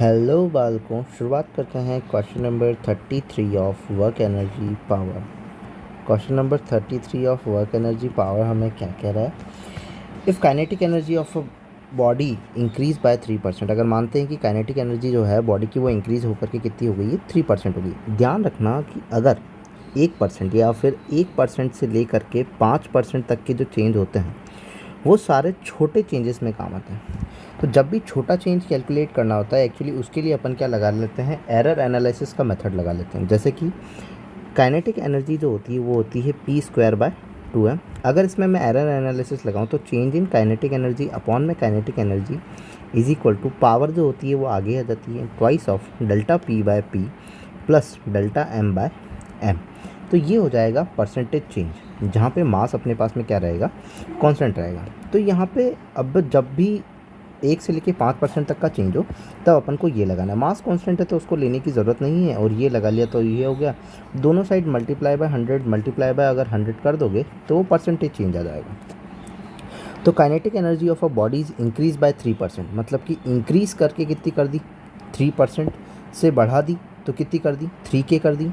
Hello बालकों, शुरुआत करते हैं question number 33 of work energy power. Question number 33 of work energy power हमें क्या कह रहा है? If kinetic energy of a body increase by 3%, अगर मानते हैं कि काइनेटिक एनर्जी जो है बॉडी की वो इंक्रीज़ होकर के कितनी हो गई है, 3% हो गई। ध्यान रखना कि अगर 1% या फिर 1% से लेकर के 5% तक के जो चेंज होते हैं वो सारे छोटे चेंजेस में काम आते हैं। तो जब भी छोटा चेंज कैलकुलेट करना होता है, एक्चुअली उसके लिए अपन क्या लगा लेते हैं, एरर एनालिसिस का मेथड लगा लेते हैं। जैसे कि काइनेटिक एनर्जी जो होती है वो होती है P²/2m। अगर इसमें मैं एरर एनालिसिस लगाऊं तो change in kinetic energy upon में kinetic energy is equal to power जो होती है वो आगे आ जाती है twice of ΔP/P plus ΔM/m। तो ये हो जाएगा परसेंटेज चेंज, जहाँ पे मास अपने पास में क्या रहेगा, कांस्टेंट रहेगा। तो यहाँ पे अब जब भी 1 से लेके 5% तक का चेंज हो तब अपन को ये लगाना है। मास कांस्टेंट है तो उसको लेने की ज़रूरत नहीं है, और ये लगा लिया तो ये हो गया। दोनों side multiply by 100 multiply by अगर 100 कर दोगे तो वो परसेंटेज चेंज आ जाएगा। तो kinetic energy of a body is increase by 3%, मतलब कि इंक्रीज़ करके कितनी कर दी, 3% से बढ़ा दी तो कितनी कर दी, 3K कर दी।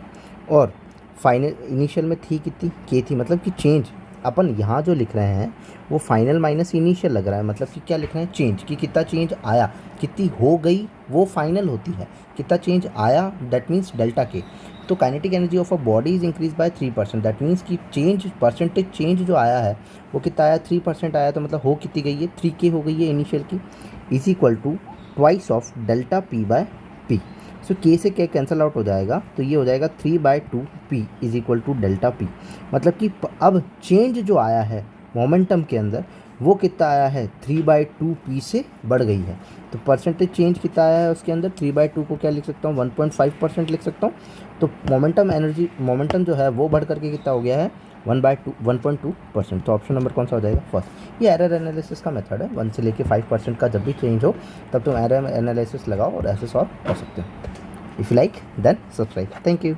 और फाइनल इनिशियल में थी कितनी, K थी, मतलब कि चेंज अपन यहाँ जो लिख रहे हैं वो फाइनल माइनस इनिशियल लग रहा है। मतलब कि क्या लिख रहे हैं, चेंज कि कितना चेंज आया, कितनी हो गई वो फाइनल होती है, कितना चेंज आया दैट मीन्स डेल्टा के। तो kinetic energy of a body is increase by 3%, that means कि चेंज परसेंटेज चेंज जो आया है वो कितना आया, 3% आया। तो मतलब हो कितनी गई है, 3K हो गई है इनिशियल की, is equal to twice of ΔP/P। So K से K कैंसिल आउट हो जाएगा, तो ये हो जाएगा 3/2P is equal to ΔP। मतलब कि अब चेंज जो आया है मोमेंटम के अंदर वो कितना आया है, 3/2P से बढ़ गई है। तो परसेंटेज चेंज कितना आया है उसके अंदर, 3/2 को क्या लिख सकता हूँ, 1.5% लिख सकता हूँ। तो मोमेंटम जो है वो बढ़ करके कितना हो गया है, 1.2%। तो ऑप्शन नंबर कौन सा हो जाएगा, फर्स्ट। ये एरर एनालिसिस का मेथड है, 1 से लेके 5% का जब भी चेंज हो तब तुम एरर एनालिसिस लगाओ और ऐसे सॉल्व कर सकते हो। If you like then subscribe. Thank you.